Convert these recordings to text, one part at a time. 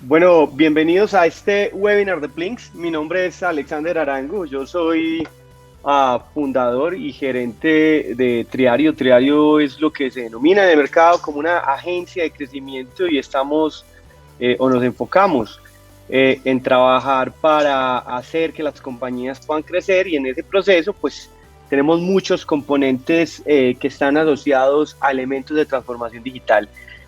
Bueno, bienvenidos a este webinar de Plinks. Mi nombre es Alexander Arango. Yo soy fundador y gerente de Triario. Triario es lo que se denomina en el mercado como una agencia de crecimiento y estamos o nos enfocamos en trabajar para hacer que las compañías puedan crecer, y en ese proceso pues tenemos muchos componentes que están asociados a elementos de transformación digital.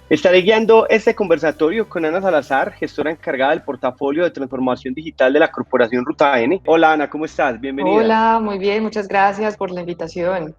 Estaré guiando este conversatorio con Ana Salazar, gestora encargada del portafolio de transformación digital de la corporación Ruta N. Hola Ana, ¿cómo estás? Bienvenida. Hola, muy bien, muchas gracias por la invitación.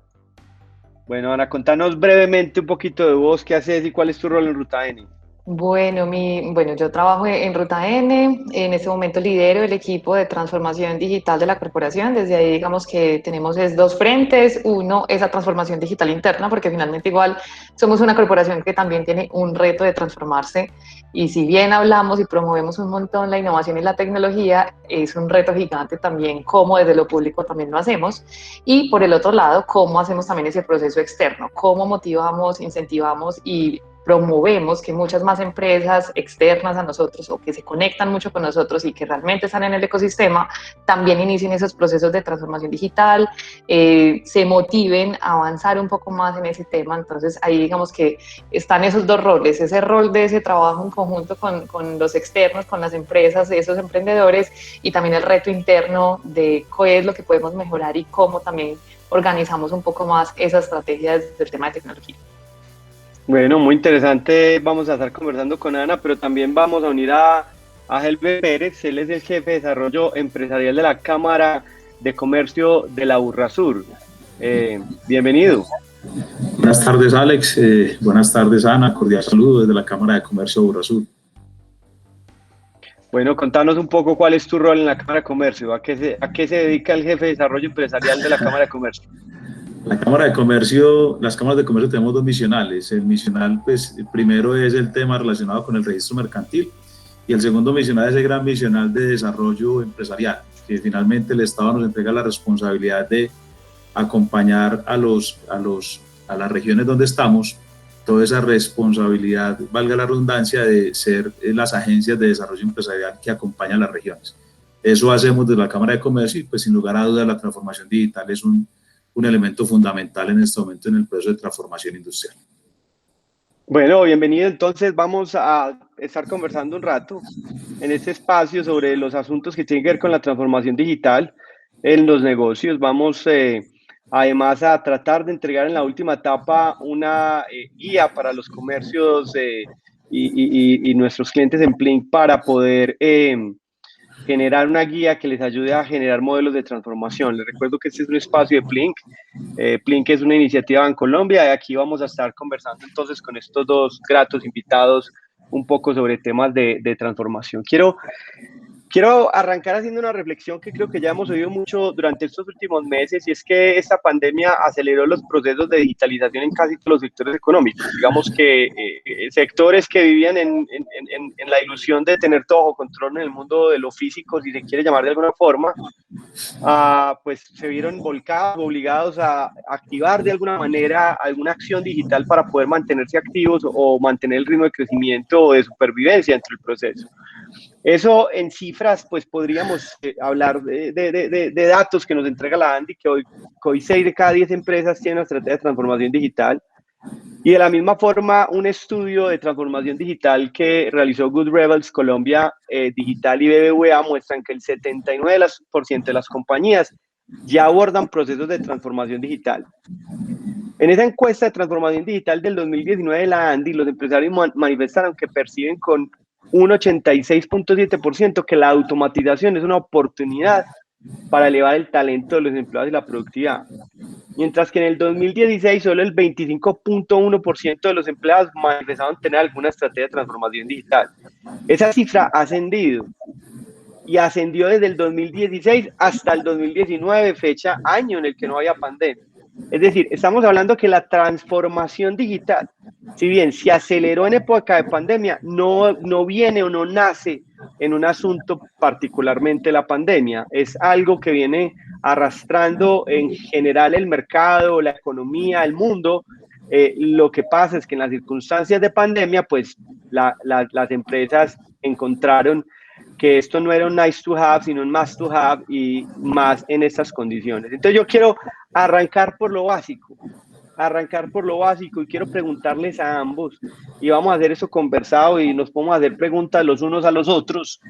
Bueno, Ana, contanos brevemente un poquito de vos, qué haces y cuál es tu rol en Ruta N. Bueno, yo trabajo en Ruta N, en este momento lidero el equipo de transformación digital de la corporación. Desde ahí digamos que tenemos dos frentes. Uno es la transformación digital interna, porque finalmente igual somos una corporación que también tiene un reto de transformarse, y si bien hablamos y promovemos un montón la innovación y la tecnología, es un reto gigante también cómo desde lo público también lo hacemos. Y por el otro lado, cómo hacemos también ese proceso externo, cómo motivamos, incentivamos y promovemos que muchas más empresas externas a nosotros o que se conectan mucho con nosotros y que realmente están en el ecosistema también inicien esos procesos de transformación digital, se motiven a avanzar un poco más en ese tema. Entonces ahí digamos que están esos dos roles, ese rol de ese trabajo en conjunto con los externos, con las empresas, esos emprendedores, y también el reto interno de qué es lo que podemos mejorar y cómo también organizamos un poco más esas estrategias del tema de tecnología. Bueno, muy interesante. Vamos a estar conversando con Ana, pero también vamos a unir a Helve Pérez. Él es el jefe de desarrollo empresarial de la Cámara de Comercio de la Urrasur. Bienvenido. Buenas tardes, Alex. Buenas tardes, Ana. Cordial saludo desde la Cámara de Comercio de Urrasur. Bueno, contanos un poco cuál es tu rol en la Cámara de Comercio. ¿A qué se dedica el jefe de desarrollo empresarial de la Cámara de Comercio? La Cámara de Comercio, las cámaras de comercio tenemos dos misionales. El misional, pues, primero es el tema relacionado con el registro mercantil, y el segundo misional es el gran misional de desarrollo empresarial, que finalmente el Estado nos entrega la responsabilidad de acompañar a las regiones donde estamos, toda esa responsabilidad, valga la redundancia, de ser las agencias de desarrollo empresarial que acompañan las regiones. Eso hacemos desde la Cámara de Comercio, y pues sin lugar a dudas la transformación digital es un elemento fundamental en este momento en el proceso de transformación industrial. Bueno, bienvenido. Entonces vamos a estar conversando un rato en este espacio sobre los asuntos que tienen que ver con la transformación digital en los negocios. Vamos además a tratar de entregar en la última etapa una guía para los comercios y nuestros clientes en Plink para poder generar una guía que les ayude a generar modelos de transformación. Les recuerdo que este es un espacio de Plink. Plink es una iniciativa en Colombia, y aquí vamos a estar conversando entonces con estos dos gratos invitados un poco sobre temas de transformación. Quiero arrancar haciendo una reflexión que creo que ya hemos oído mucho durante estos últimos meses, y es que esta pandemia aceleró los procesos de digitalización en casi todos los sectores económicos. Digamos que sectores que vivían en la ilusión de tener todo bajo control en el mundo de lo físico, si se quiere llamar de alguna forma, pues se vieron volcados, obligados a activar de alguna manera alguna acción digital para poder mantenerse activos o mantener el ritmo de crecimiento o de supervivencia dentro del proceso. Eso en cifras, pues podríamos hablar de datos que nos entrega la Andy, que hoy 6 de cada 10 empresas tienen una estrategia de transformación digital. Y de la misma forma, un estudio de transformación digital que realizó Good Rebels Colombia Digital y BBVA muestran que el 79% de las compañías ya abordan procesos de transformación digital. En esa encuesta de transformación digital del 2019 de la Andy, los empresarios manifestaron que perciben con un 86.7% que la automatización es una oportunidad para elevar el talento de los empleados y la productividad. Mientras que en el 2016 solo el 25.1% de los empleados manifestaban tener alguna estrategia de transformación digital. Esa cifra ha ascendido, y ascendió desde el 2016 hasta el 2019, fecha, año en el que no había pandemia. Es decir, estamos hablando que la transformación digital, si bien se aceleró en época de pandemia, no viene o no nace en un asunto particularmente la pandemia. Es algo que viene arrastrando en general el mercado, la economía, el mundo. Lo que pasa es que en las circunstancias de pandemia, pues las empresas encontraron que esto no era un nice to have, sino un must to have, y más en estas condiciones. Entonces yo quiero arrancar por lo básico, y quiero preguntarles a ambos, y vamos a hacer eso conversado y nos podemos hacer preguntas los unos a los otros.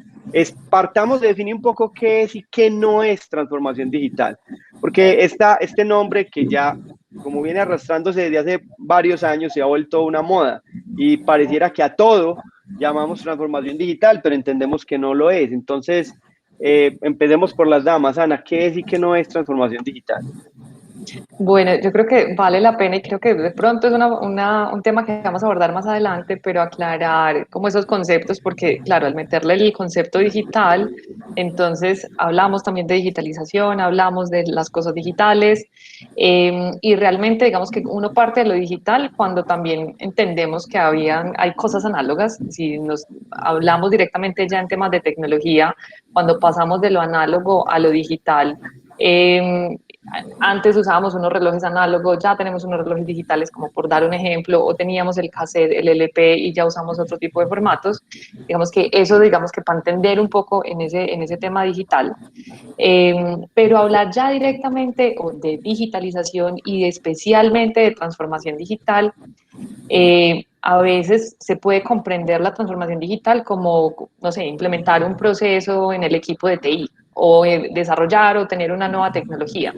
Partamos de definir un poco qué es y qué no es transformación digital, porque este nombre que ya, como viene arrastrándose desde hace varios años, se ha vuelto una moda y pareciera que a todo llamamos transformación digital, pero entendemos que no lo es. Entonces, empecemos por las damas. Ana, ¿qué es y qué no es transformación digital? Bueno, yo creo que vale la pena y creo que de pronto es un tema que vamos a abordar más adelante, pero aclarar como esos conceptos, porque claro, al meterle el concepto digital, entonces hablamos también de digitalización, hablamos de las cosas digitales, y realmente digamos que uno parte de lo digital cuando también entendemos que hay cosas análogas. Si nos hablamos directamente ya en temas de tecnología, cuando pasamos de lo análogo a lo digital, antes usábamos unos relojes análogos, ya tenemos unos relojes digitales, como por dar un ejemplo, o teníamos el cassette, el LP, y ya usamos otro tipo de formatos. Digamos que eso, digamos que para entender un poco en ese tema digital. Pero hablar ya directamente de digitalización y especialmente de transformación digital, a veces se puede comprender la transformación digital como, no sé, implementar un proceso en el equipo de TI, o desarrollar o tener una nueva tecnología.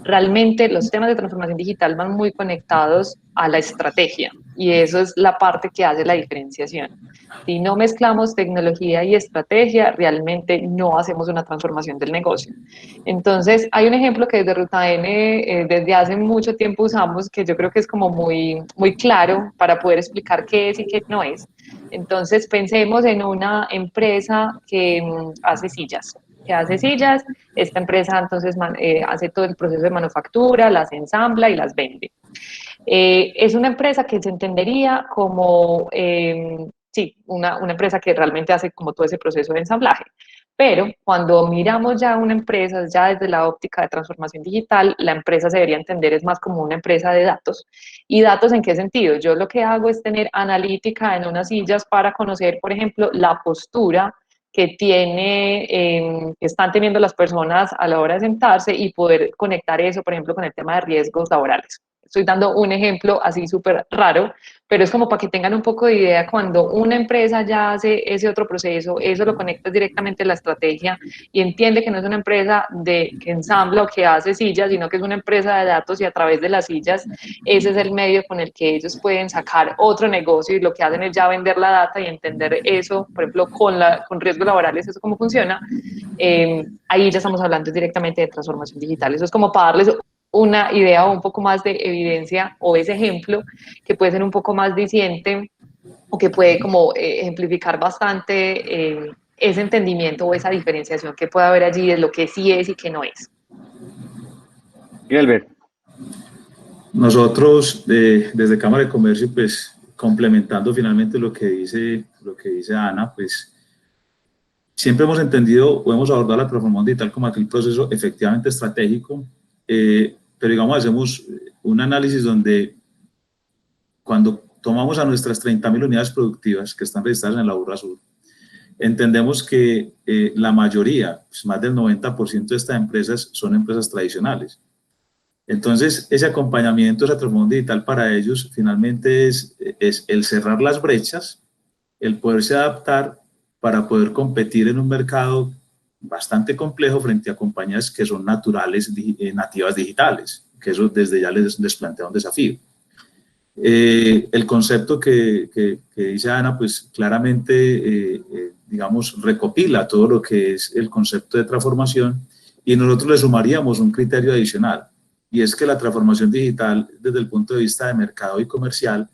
Realmente los temas de transformación digital van muy conectados a la estrategia, y eso es la parte que hace la diferenciación. Si no mezclamos tecnología y estrategia, realmente no hacemos una transformación del negocio. Entonces, hay un ejemplo que desde Ruta N desde hace mucho tiempo usamos, que yo creo que es como muy, muy claro para poder explicar qué es y qué no es. Entonces, pensemos en una empresa que hace sillas. Esta empresa entonces hace todo el proceso de manufactura, las ensambla y las vende. Es una empresa que se entendería como, sí, una empresa que realmente hace como todo ese proceso de ensamblaje. Pero cuando miramos ya una empresa, ya desde la óptica de transformación digital, la empresa se debería entender es más como una empresa de datos. ¿Y datos en qué sentido? Yo lo que hago es tener analítica en unas sillas para conocer, por ejemplo, la postura que están teniendo las personas a la hora de sentarse, y poder conectar eso, por ejemplo, con el tema de riesgos laborales. Estoy dando un ejemplo así súper raro, pero es como para que tengan un poco de idea. Cuando una empresa ya hace ese otro proceso, eso lo conecta directamente a la estrategia y entiende que no es una empresa que ensambla o que hace sillas, sino que es una empresa de datos, y a través de las sillas, ese es el medio con el que ellos pueden sacar otro negocio, y lo que hacen es ya vender la data y entender eso, por ejemplo, con riesgos laborales, eso cómo funciona. Ahí ya estamos hablando directamente de transformación digital. Eso es como para darles una idea o un poco más de evidencia, o ese ejemplo que puede ser un poco más diciente, o que puede como ejemplificar bastante ese entendimiento o esa diferenciación que puede haber allí de lo que sí es y que no es. Gilbert. Nosotros desde Cámara de Comercio, pues complementando finalmente lo que dice Ana, pues siempre hemos entendido o hemos abordado la transformación digital como aquel proceso efectivamente estratégico, pero digamos hacemos un análisis donde cuando tomamos a nuestras 30.000 unidades productivas que están registradas en la Burrasur, entendemos que la mayoría, pues más del 90% de estas empresas son empresas tradicionales. Entonces, ese acompañamiento, esa transformación digital para ellos finalmente es el cerrar las brechas, el poderse adaptar para poder competir en un mercado bastante complejo frente a compañías que son nativas digitales, que eso desde ya les plantea un desafío. El concepto que dice Ana, pues claramente, digamos, recopila todo lo que es el concepto de transformación, y nosotros le sumaríamos un criterio adicional, y es que la transformación digital desde el punto de vista de mercado y comercial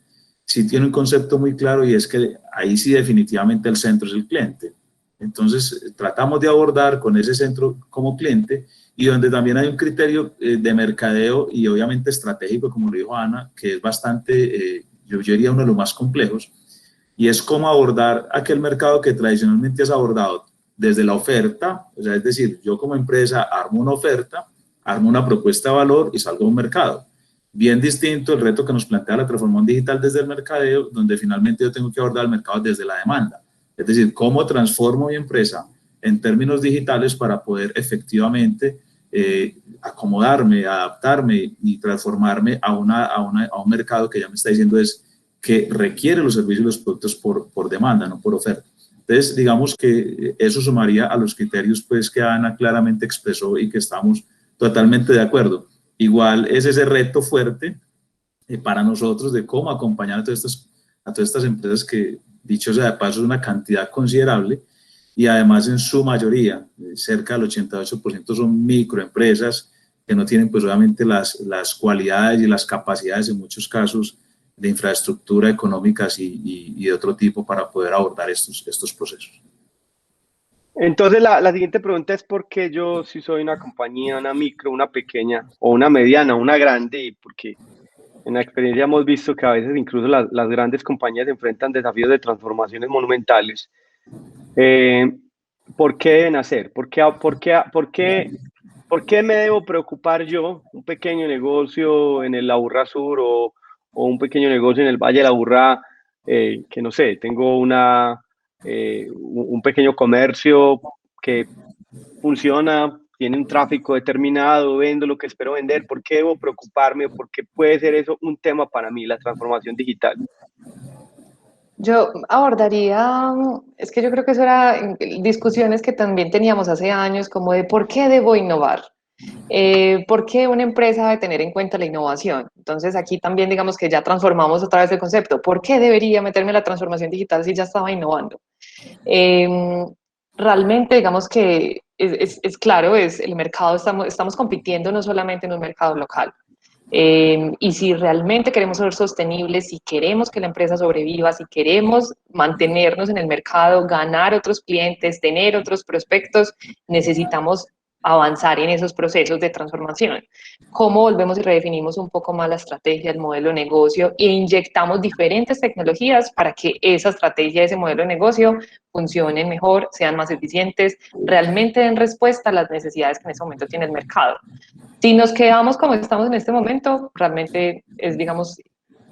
sí tiene un concepto muy claro, y es que ahí sí definitivamente el centro es el cliente. Entonces tratamos de abordar con ese centro como cliente, y donde también hay un criterio de mercadeo y obviamente estratégico, como lo dijo Ana, que es bastante, yo diría uno de los más complejos, y es cómo abordar aquel mercado que tradicionalmente has abordado desde la oferta, o sea, es decir, yo como empresa armo una oferta, armo una propuesta de valor y salgo a un mercado. Bien distinto el reto que nos plantea la transformación digital desde el mercadeo, donde finalmente yo tengo que abordar el mercado desde la demanda. Es decir, cómo transformo mi empresa en términos digitales para poder efectivamente acomodarme, adaptarme y transformarme a un mercado que ya me está diciendo es que requiere los servicios y los productos por demanda, no por oferta. Entonces, digamos que eso sumaría a los criterios pues, que Ana claramente expresó y que estamos totalmente de acuerdo. Igual es ese reto fuerte para nosotros de cómo acompañar a todas estas empresas que, dicho sea de paso, es una cantidad considerable y además en su mayoría, cerca del 88% son microempresas que no tienen pues obviamente las cualidades y las capacidades en muchos casos de infraestructura económicas y de otro tipo para poder abordar estos procesos. Entonces, la siguiente pregunta es por qué yo, si soy una compañía, una micro, una pequeña, o una mediana, una grande, y porque en la experiencia hemos visto que a veces incluso las grandes compañías enfrentan desafíos de transformaciones monumentales. Eh, ¿Por qué deben hacer? ¿Por qué me debo preocupar yo, un pequeño negocio en el Aburrá Sur o un pequeño negocio en el Valle de la Aburrá, que no sé, tengo un pequeño comercio que funciona, tiene un tráfico determinado, vendo lo que espero vender? ¿Por qué debo preocuparme? ¿Por qué puede ser eso un tema para mí, la transformación digital? Yo abordaría, es que yo creo que eso era discusiones que también teníamos hace años, como de por qué debo innovar. ¿Por qué una empresa debe tener en cuenta la innovación? Entonces aquí también digamos que ya transformamos otra vez el concepto. ¿Por qué debería meterme en la transformación digital si ya estaba innovando? Realmente digamos que es claro, es el mercado, estamos compitiendo no solamente en un mercado local. Y si realmente queremos ser sostenibles, si queremos que la empresa sobreviva, si queremos mantenernos en el mercado, ganar otros clientes, tener otros prospectos, necesitamos avanzar en esos procesos de transformación. ¿Cómo volvemos y redefinimos un poco más la estrategia, el modelo de negocio e inyectamos diferentes tecnologías para que esa estrategia, ese modelo de negocio funcionen mejor, sean más eficientes, realmente den respuesta a las necesidades que en ese momento tiene el mercado? Si nos quedamos como estamos en este momento, realmente es, digamos,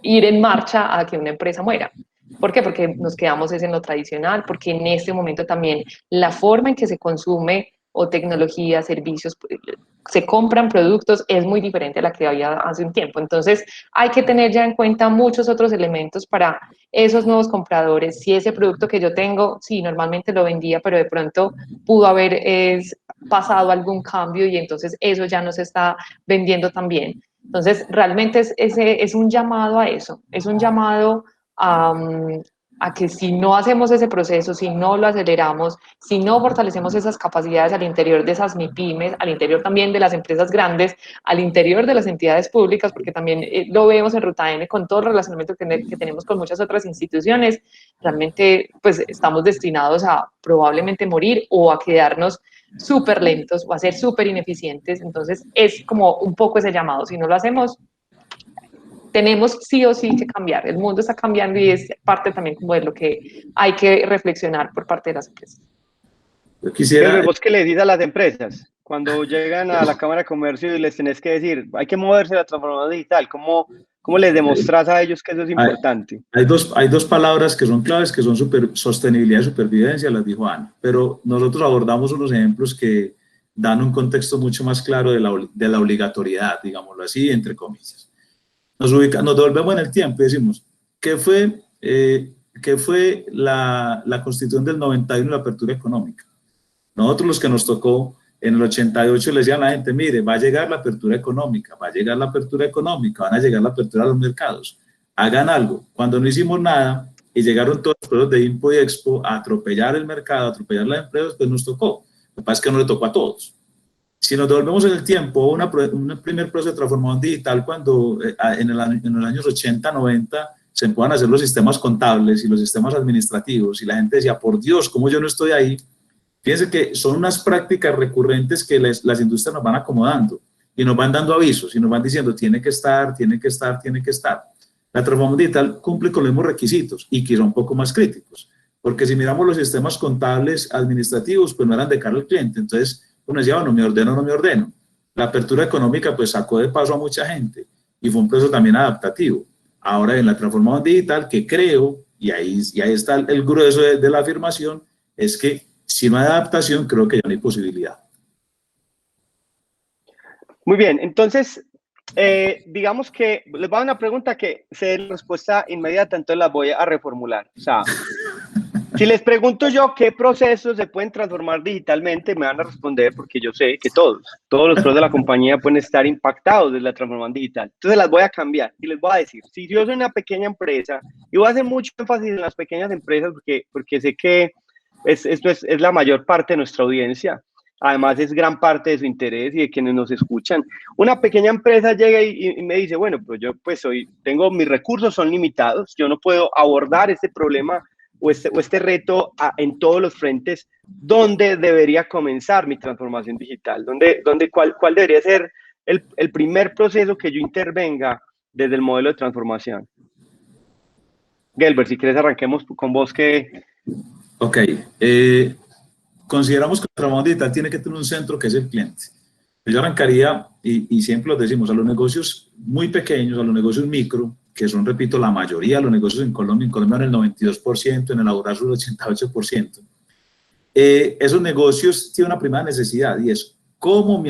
ir en marcha a que una empresa muera. ¿Por qué? Porque nos quedamos en lo tradicional, porque en este momento también la forma en que se consume o tecnología, servicios, se compran productos es muy diferente a la que había hace un tiempo. Entonces hay que tener ya en cuenta muchos otros elementos para esos nuevos compradores. Si ese producto que yo tengo, sí, normalmente lo vendía, pero de pronto pudo haber pasado algún cambio y entonces eso ya no se está vendiendo tan bien. Entonces, realmente es un llamado a eso, es un llamado a que si no hacemos ese proceso, si no lo aceleramos, si no fortalecemos esas capacidades al interior de esas MIPYMES, al interior también de las empresas grandes, al interior de las entidades públicas, porque también lo vemos en Ruta N con todo el relacionamiento que tenemos con muchas otras instituciones, realmente pues estamos destinados a probablemente morir o a quedarnos súper lentos o a ser súper ineficientes. Entonces es como un poco ese llamado. Si no lo hacemos, tenemos sí o sí que cambiar. El mundo está cambiando y es parte también como de lo que hay que reflexionar por parte de las empresas. Yo quisiera... ¿Vos qué le decís a las empresas cuando llegan a la Cámara de Comercio y les tenés que decir, hay que moverse a la transformación digital? ¿Cómo les demostrás a ellos que eso es importante? Hay dos palabras que son claves, que son sostenibilidad y supervivencia, las dijo Ana, pero nosotros abordamos unos ejemplos que dan un contexto mucho más claro de la obligatoriedad, digámoslo así, entre comillas. Nos devolvemos en el tiempo y decimos, ¿qué fue la Constitución del 91 y la apertura económica? Nosotros los que nos tocó en el 88 le decían a la gente, mire, va a llegar la apertura económica, va a llegar la apertura económica, van a llegar la apertura a los mercados, hagan algo. Cuando no hicimos nada y llegaron todos los procesos de Impo y Expo a atropellar el mercado, a atropellar las empresas, pues nos tocó. Lo que pasa es que no le tocó a todos. Si nos devolvemos en el tiempo, un primer proceso de transformación digital cuando en los años 80, 90 se empezaron a hacer los sistemas contables y los sistemas administrativos y la gente decía, por Dios, ¿cómo yo no estoy ahí? Fíjense que son unas prácticas recurrentes que las industrias nos van acomodando y nos van dando avisos y nos van diciendo tiene que estar, tiene que estar, tiene que estar. La transformación digital cumple con los mismos requisitos y quizá un poco más críticos, porque si miramos los sistemas contables administrativos, pues no eran de cara al cliente, entonces uno decía, bueno, me ordeno o no me ordeno. La apertura económica pues sacó de paso a mucha gente y fue un proceso también adaptativo. Ahora en la transformación digital, que creo, y ahí está el grueso de la afirmación, es que si no hay adaptación, creo que ya no hay posibilidad. Muy bien, entonces, digamos que les voy a dar una pregunta que sé la respuesta inmediata, entonces la voy a reformular. O sea, si les pregunto yo qué procesos se pueden transformar digitalmente, me van a responder porque yo sé que todos los procesos de la compañía pueden estar impactados de la transformación digital. Entonces las voy a cambiar y les voy a decir, si yo soy una pequeña empresa, y voy a hacer mucho énfasis en las pequeñas empresas porque sé que esto es la mayor parte de nuestra audiencia. Además, es gran parte de su interés y de quienes nos escuchan. Una pequeña empresa llega y me dice, bueno, pues yo pues tengo mis recursos son limitados, yo no puedo abordar este problema o este reto en todos los frentes. ¿Dónde debería comenzar mi transformación digital? ¿Cuál debería ser el primer proceso que yo intervenga desde el modelo de transformación? Gelber, si quieres arranquemos con vos que... Ok, consideramos que la transformación digital tiene que tener un centro que es el cliente. Yo arrancaría, y siempre lo decimos, a los negocios muy pequeños, a los negocios micro, que son, repito, la mayoría de los negocios en Colombia en el 92%, en el Audaz el 88%. Esos negocios tienen una primera necesidad y es cómo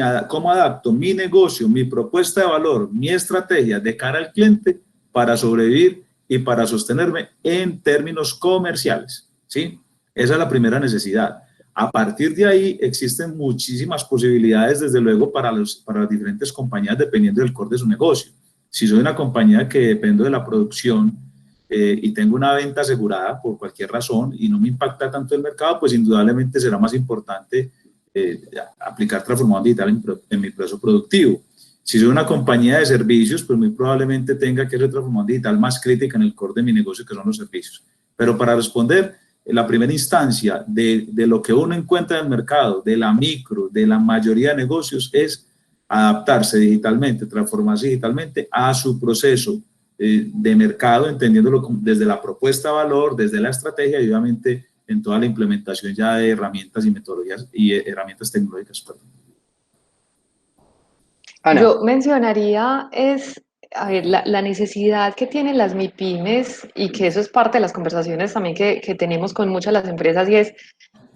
adapto mi negocio, mi propuesta de valor, mi estrategia de cara al cliente para sobrevivir y para sostenerme en términos comerciales, ¿sí? Esa es la primera necesidad. A partir de ahí existen muchísimas posibilidades, desde luego, para las diferentes compañías, dependiendo del core de su negocio. Si soy una compañía que dependo de la producción y tengo una venta asegurada por cualquier razón y no me impacta tanto el mercado, pues indudablemente será más importante aplicar transformación digital en mi proceso productivo. Si soy una compañía de servicios, pues muy probablemente tenga que hacer transformación digital más crítica en el core de mi negocio, que son los servicios. Pero para responder, en la primera instancia de lo que uno encuentra en el mercado, de la micro, de la mayoría de negocios, es adaptarse digitalmente, transformarse digitalmente a su proceso de mercado, entendiéndolo desde la propuesta de valor, desde la estrategia y obviamente en toda la implementación ya de herramientas y metodologías y herramientas tecnológicas. Perdón. Ana. Yo mencionaría a ver, la necesidad que tienen las MIPYMES y que eso es parte de las conversaciones también que tenemos con muchas de las empresas y es,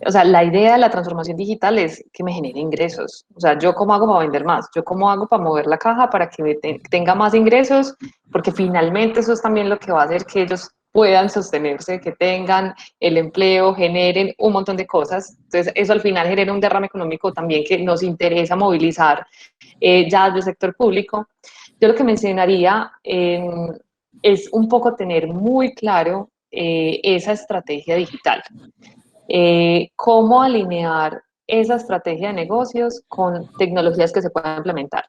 o sea, la idea de la transformación digital es que me genere ingresos. O sea, ¿yo cómo hago para vender más? ¿Yo cómo hago para mover la caja para que tenga más ingresos? Porque finalmente eso es también lo que va a hacer que ellos puedan sostenerse, que tengan el empleo, generen un montón de cosas. Entonces, eso al final genera un derrame económico también que nos interesa movilizar ya del sector público. Yo lo que mencionaría es un poco tener muy claro esa estrategia digital. Cómo alinear esa estrategia de negocios con tecnologías que se puedan implementar.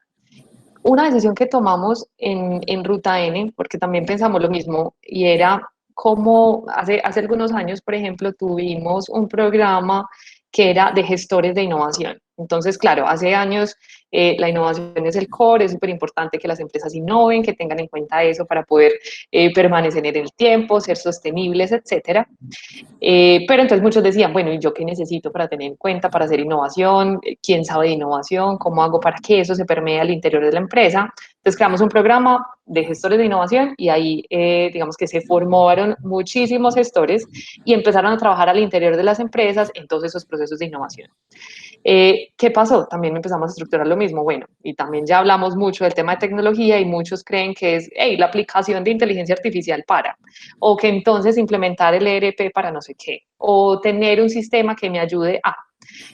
Una decisión que tomamos en Ruta N, porque también pensamos lo mismo, y era cómo hace algunos años, por ejemplo, tuvimos un programa que era de gestores de innovación. Entonces, claro, hace años la innovación es el core, es súper importante que las empresas innoven, que tengan en cuenta eso para poder permanecer en el tiempo, ser sostenibles, etcétera. Pero entonces muchos decían, bueno, ¿y yo qué necesito para tener en cuenta, para hacer innovación? ¿Quién sabe de innovación? ¿Cómo hago para que eso se permee al interior de la empresa? Entonces creamos un programa de gestores de innovación y ahí digamos que se formaron muchísimos gestores y empezaron a trabajar al interior de las empresas en todos esos procesos de innovación. ¿Qué pasó? También empezamos a estructurar lo mismo. Bueno, y también ya hablamos mucho del tema de tecnología y muchos creen que es la aplicación de inteligencia artificial para, o que entonces implementar el ERP para no sé qué, o tener un sistema que me ayude a.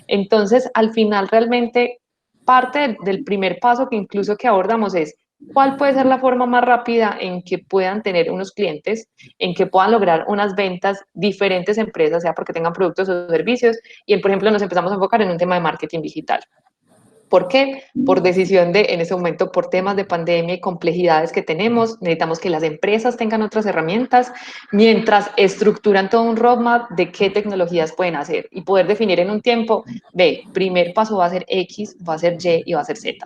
Entonces, al final realmente parte del primer paso que incluso que abordamos es cuál puede ser la forma más rápida en que puedan tener unos clientes, en que puedan lograr unas ventas diferentes empresas, sea porque tengan productos o servicios, y por ejemplo nos empezamos a enfocar en un tema de marketing digital. ¿Por qué? Por decisión en ese momento, por temas de pandemia y complejidades que tenemos, necesitamos que las empresas tengan otras herramientas mientras estructuran todo un roadmap de qué tecnologías pueden hacer y poder definir en un tiempo, primer paso va a ser X, va a ser Y y va a ser Z.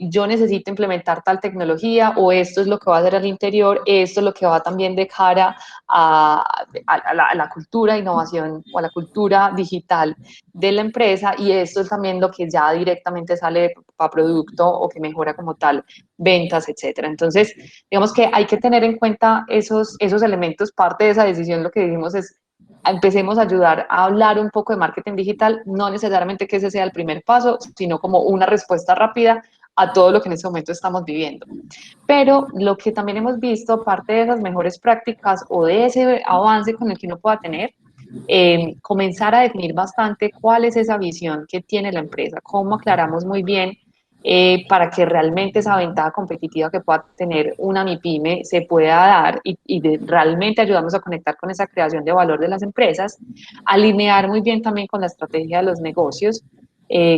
Yo necesito implementar tal tecnología o esto es lo que va a hacer al interior, esto es lo que va también de cara a la cultura de innovación o a la cultura digital de la empresa y esto es también lo que ya directamente sale para producto o que mejora como tal ventas, etcétera. Entonces, digamos que hay que tener en cuenta esos elementos. Parte de esa decisión, lo que dijimos es, empecemos a ayudar a hablar un poco de marketing digital, no necesariamente que ese sea el primer paso, sino como una respuesta rápida a todo lo que en este momento estamos viviendo. Pero lo que también hemos visto, parte de esas mejores prácticas o de ese avance con el que uno pueda tener, comenzar a definir bastante cuál es esa visión que tiene la empresa, cómo aclaramos muy bien para que realmente esa ventaja competitiva que pueda tener una MIPYME se pueda dar y realmente ayudarnos a conectar con esa creación de valor de las empresas, alinear muy bien también con la estrategia de los negocios,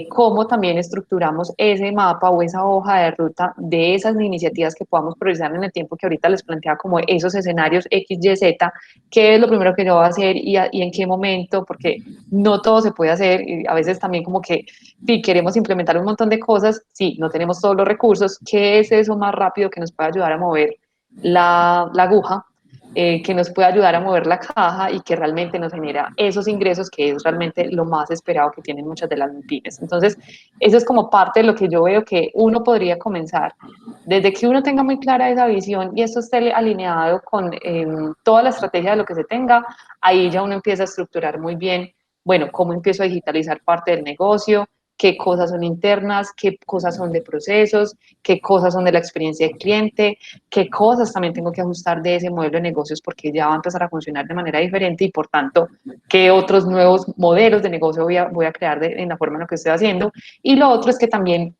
cómo también estructuramos ese mapa o esa hoja de ruta de esas iniciativas que podamos priorizar en el tiempo que ahorita les planteaba, como esos escenarios X, Y, Z, qué es lo primero que yo voy a hacer y en qué momento, porque no todo se puede hacer y a veces también como que si queremos implementar un montón de cosas, sí, no tenemos todos los recursos, ¿qué es eso más rápido que nos puede ayudar a mover la aguja? Que nos puede ayudar a mover la caja y que realmente nos genera esos ingresos, que es realmente lo más esperado que tienen muchas de las pymes. Entonces, eso es como parte de lo que yo veo que uno podría comenzar. Desde que uno tenga muy clara esa visión y esto esté alineado con toda la estrategia de lo que se tenga, ahí ya uno empieza a estructurar muy bien, bueno, cómo empiezo a digitalizar parte del negocio, qué cosas son internas, qué cosas son de procesos, qué cosas son de la experiencia del cliente, qué cosas también tengo que ajustar de ese modelo de negocios porque ya va a empezar a funcionar de manera diferente y por tanto, qué otros nuevos modelos de negocio voy a crear en la forma en la que estoy haciendo. Y lo otro es que también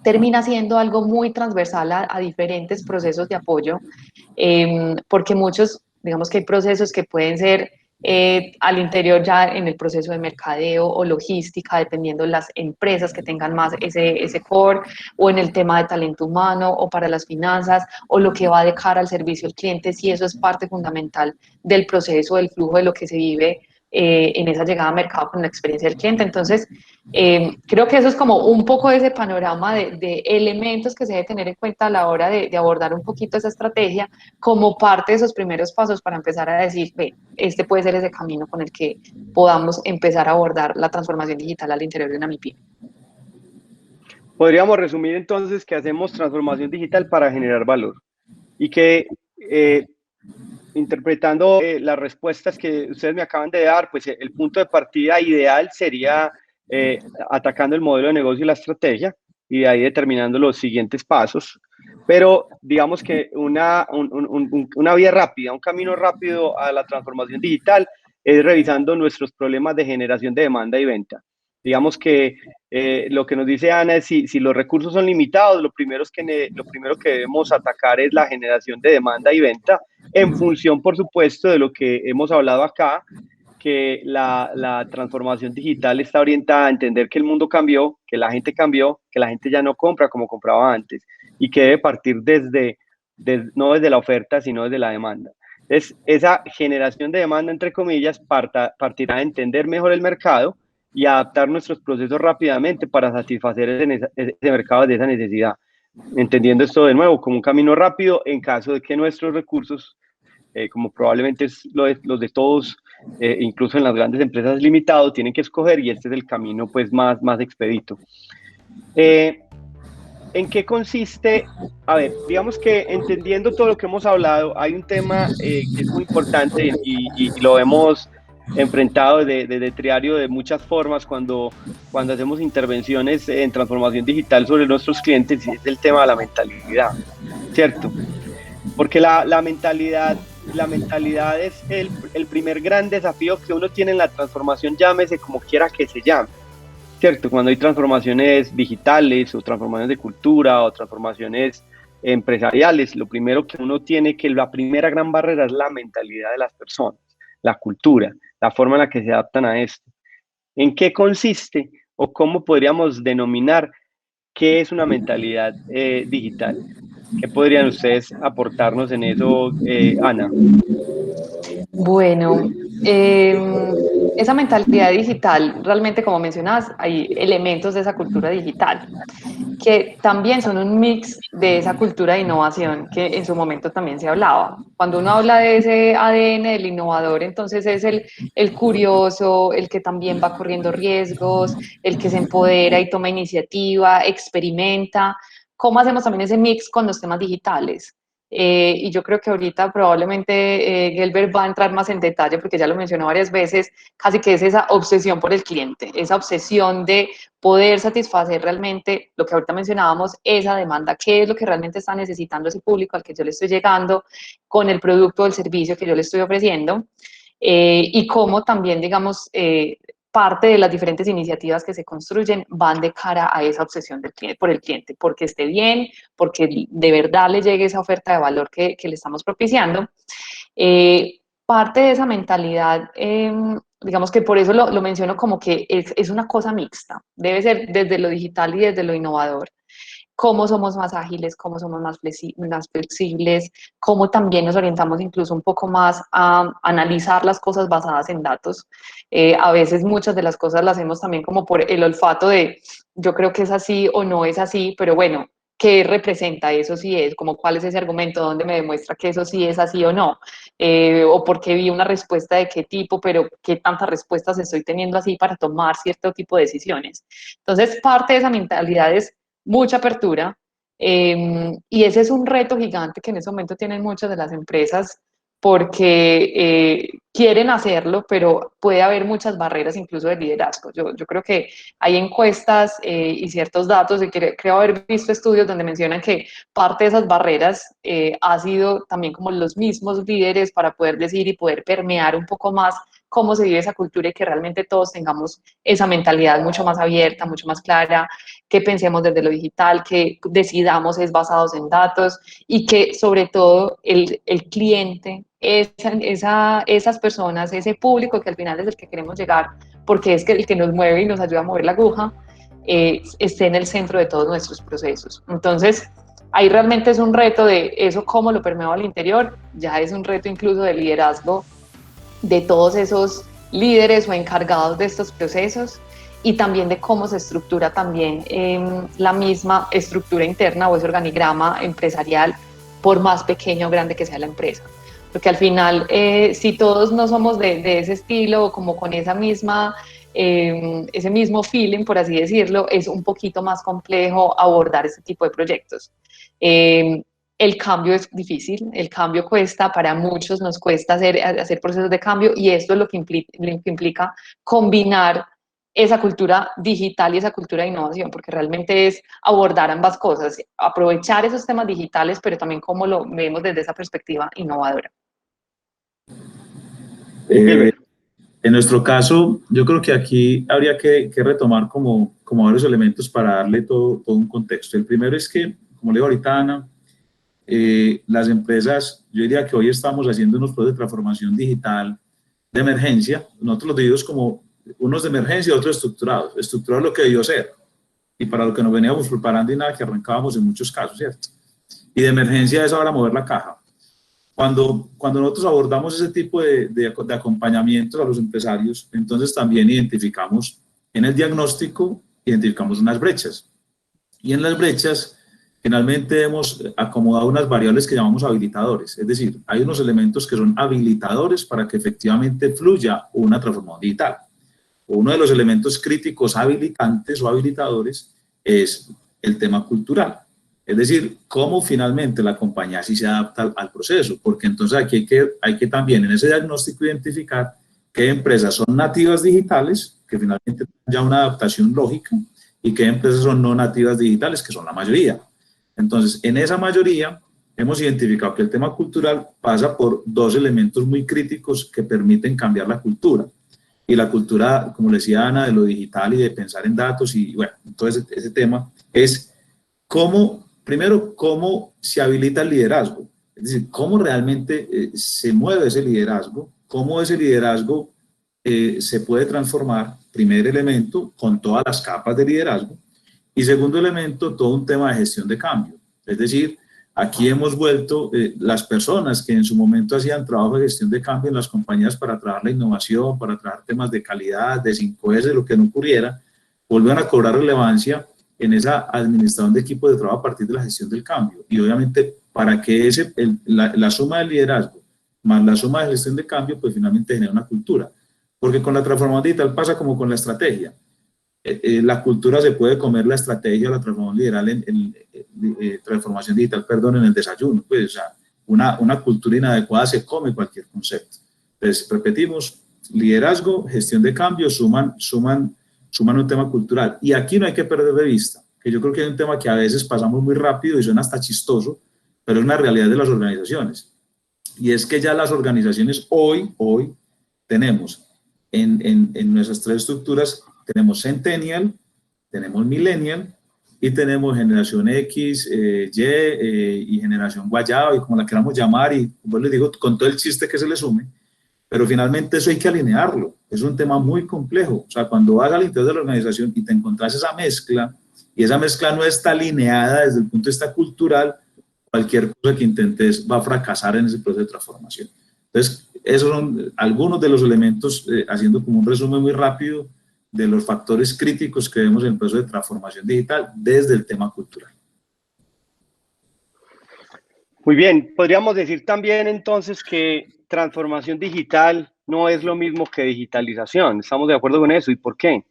termina siendo algo muy transversal a diferentes procesos de apoyo, porque muchos, digamos que hay procesos que pueden ser al interior ya en el proceso de mercadeo o logística, dependiendo de las empresas que tengan más ese core, o en el tema de talento humano, o para las finanzas, o lo que va de cara al servicio al cliente, si eso es parte fundamental del proceso, del flujo de lo que se vive en esa llegada a mercado con la experiencia del cliente. Entonces, creo que eso es como un poco de ese panorama de elementos que se debe tener en cuenta a la hora de abordar un poquito esa estrategia como parte de esos primeros pasos para empezar a decir, ve, este puede ser ese camino con el que podamos empezar a abordar la transformación digital al interior de una MIPYME. Podríamos resumir entonces que hacemos transformación digital para generar valor y que interpretando las respuestas que ustedes me acaban de dar, pues el punto de partida ideal sería atacando el modelo de negocio y la estrategia y de ahí determinando los siguientes pasos. Pero digamos que una vía rápida, un camino rápido a la transformación digital es revisando nuestros problemas de generación de demanda y venta. Digamos que lo que nos dice Ana es si los recursos son limitados, lo primero que debemos atacar es la generación de demanda y venta en función, por supuesto, de lo que hemos hablado acá, que la transformación digital está orientada a entender que el mundo cambió, que la gente cambió, que la gente ya no compra como compraba antes y que debe partir no desde la oferta, sino desde la demanda. Entonces, esa generación de demanda, entre comillas, partirá de entender mejor el mercado y adaptar nuestros procesos rápidamente para satisfacer ese mercado de esa necesidad. Entendiendo esto de nuevo como un camino rápido en caso de que nuestros recursos, como probablemente es los de todos, incluso en las grandes empresas limitados, tienen que escoger y este es el camino pues más expedito. ¿En qué consiste? A ver, digamos que entendiendo todo lo que hemos hablado, hay un tema que es muy importante y lo hemos enfrentado desde Triario de muchas formas cuando hacemos intervenciones en transformación digital sobre nuestros clientes, y es el tema de la mentalidad, ¿cierto? Porque la mentalidad es el primer gran desafío que uno tiene en la transformación, llámese como quiera que se llame, ¿cierto? Cuando hay transformaciones digitales o transformaciones de cultura o transformaciones empresariales, lo primero que uno tiene, que la primera gran barrera es la mentalidad de las personas, la cultura, la forma en la que se adaptan a esto. ¿En qué consiste o cómo podríamos denominar qué es una mentalidad digital? ¿Qué podrían ustedes aportarnos en eso, Ana? Bueno, esa mentalidad digital, realmente como mencionabas, hay elementos de esa cultura digital que también son un mix de esa cultura de innovación que en su momento también se hablaba. Cuando uno habla de ese ADN del innovador, entonces es el curioso, el que también va corriendo riesgos, el que se empodera y toma iniciativa, experimenta. ¿Cómo hacemos también ese mix con los temas digitales? Y yo creo que ahorita probablemente Gelber va a entrar más en detalle porque ya lo mencionó varias veces, casi que es esa obsesión por el cliente, esa obsesión de poder satisfacer realmente lo que ahorita mencionábamos, esa demanda, qué es lo que realmente está necesitando ese público al que yo le estoy llegando con el producto o el servicio que yo le estoy ofreciendo, y cómo también, digamos, parte de las diferentes iniciativas que se construyen van de cara a esa obsesión del cliente, por el cliente, porque esté bien, porque de verdad le llegue esa oferta de valor que le estamos propiciando. Parte de esa mentalidad, digamos que por eso lo menciono como que es una cosa mixta, debe ser desde lo digital y desde lo innovador. Cómo somos más ágiles, cómo somos más flexibles, cómo también nos orientamos incluso un poco más a analizar las cosas basadas en datos. A veces muchas de las cosas las hacemos también como por el olfato de yo creo que es así o no es así, pero bueno, ¿qué representa eso sí es? Como cuál es ese argumento donde me demuestra que eso sí es así o no, o porque vi una respuesta de qué tipo, pero qué tantas respuestas estoy teniendo así para tomar cierto tipo de decisiones. Entonces, parte de esa mentalidad es mucha apertura, y ese es un reto gigante que en ese momento tienen muchas de las empresas porque quieren hacerlo, pero puede haber muchas barreras incluso de liderazgo. Yo creo que hay encuestas y ciertos datos, y creo haber visto estudios donde mencionan que parte de esas barreras ha sido también como los mismos líderes para poder decir y poder permear un poco más cómo se vive esa cultura y que realmente todos tengamos esa mentalidad mucho más abierta, mucho más clara, que pensemos desde lo digital, que decidamos es basados en datos y que sobre todo el cliente, esas personas, ese público que al final es el que queremos llegar, porque es que el que nos mueve y nos ayuda a mover la aguja, esté en el centro de todos nuestros procesos. Entonces, ahí realmente es un reto de eso, cómo lo permeo al interior, ya es un reto incluso de liderazgo de todos esos líderes o encargados de estos procesos, y también de cómo se estructura también la misma estructura interna o ese organigrama empresarial, por más pequeño o grande que sea la empresa. Porque al final, si todos no somos de ese estilo o como con esa misma, ese mismo feeling, por así decirlo, es un poquito más complejo abordar ese tipo de proyectos. El cambio es difícil, el cambio cuesta, para muchos nos cuesta hacer procesos de cambio, y esto es lo que implica combinar esa cultura digital y esa cultura de innovación, porque realmente es abordar ambas cosas, aprovechar esos temas digitales, pero también cómo lo vemos desde esa perspectiva innovadora. En nuestro caso, yo creo que aquí habría que retomar como varios elementos para darle todo un contexto. El primero es que, como le digo ahorita, Ana, las empresas, yo diría que hoy estamos haciendo unos procesos de transformación digital de emergencia. Nosotros los dividimos como unos de emergencia y otros estructurados. Estructurado lo que debió ser y para lo que nos veníamos preparando y nada que arrancábamos en muchos casos, ¿cierto? Y de emergencia es ahora mover la caja. Cuando nosotros abordamos ese tipo de acompañamiento a los empresarios, entonces también identificamos en el diagnóstico, identificamos unas brechas. Y en las brechas, finalmente hemos acomodado unas variables que llamamos habilitadores. Es decir, hay unos elementos que son habilitadores para que efectivamente fluya una transformación digital. Uno de los elementos críticos habilitantes o habilitadores es el tema cultural. Es decir, cómo finalmente la compañía sí se adapta al proceso, porque entonces aquí hay que también en ese diagnóstico identificar qué empresas son nativas digitales, que finalmente ya una adaptación lógica, y qué empresas son no nativas digitales, que son la mayoría. Entonces, en esa mayoría hemos identificado que el tema cultural pasa por dos elementos muy críticos que permiten cambiar la cultura. Y la cultura, como le decía Ana, de lo digital y de pensar en datos y bueno, todo ese tema es cómo, primero, cómo se habilita el liderazgo. Es decir, cómo realmente se mueve ese liderazgo, cómo ese liderazgo se puede transformar, primer elemento, con todas las capas de liderazgo, y segundo elemento, todo un tema de gestión de cambio. Es decir, aquí hemos vuelto las personas que en su momento hacían trabajo de gestión de cambio en las compañías para trabajar la innovación, para trabajar temas de calidad, de 5S, de lo que no ocurriera, vuelven a cobrar relevancia en esa administración de equipos de trabajo a partir de la gestión del cambio. Y obviamente para que la suma de liderazgo más la suma de gestión de cambio, pues finalmente genera una cultura. Porque con la transformación digital pasa como con la estrategia. La cultura se puede comer la estrategia o la transformación digital, perdón, en el desayuno. Pues, o sea, una cultura inadecuada se come cualquier concepto. Entonces, repetimos, liderazgo, gestión de cambio, suman un tema cultural. Y aquí no hay que perder de vista, que yo creo que hay un tema que a veces pasamos muy rápido y suena hasta chistoso, pero es una realidad de las organizaciones. Y es que ya las organizaciones hoy tenemos en nuestras tres estructuras, tenemos Centennial, tenemos Millennial y tenemos Generación X, Y y Generación Guayaba, y como la queramos llamar, y como les digo, con todo el chiste que se le sume, pero finalmente eso hay que alinearlo. Es un tema muy complejo. O sea, cuando vas al interior de la organización y te encontrás esa mezcla, y esa mezcla no está alineada desde el punto de vista cultural, cualquier cosa que intentes va a fracasar en ese proceso de transformación. Entonces, esos son algunos de los elementos, haciendo como un resumen muy rápido, de los factores críticos que vemos en el proceso de transformación digital desde el tema cultural. Muy bien, podríamos decir también entonces que transformación digital no es lo mismo que digitalización. ¿Estamos de acuerdo con eso? ¿Y por qué?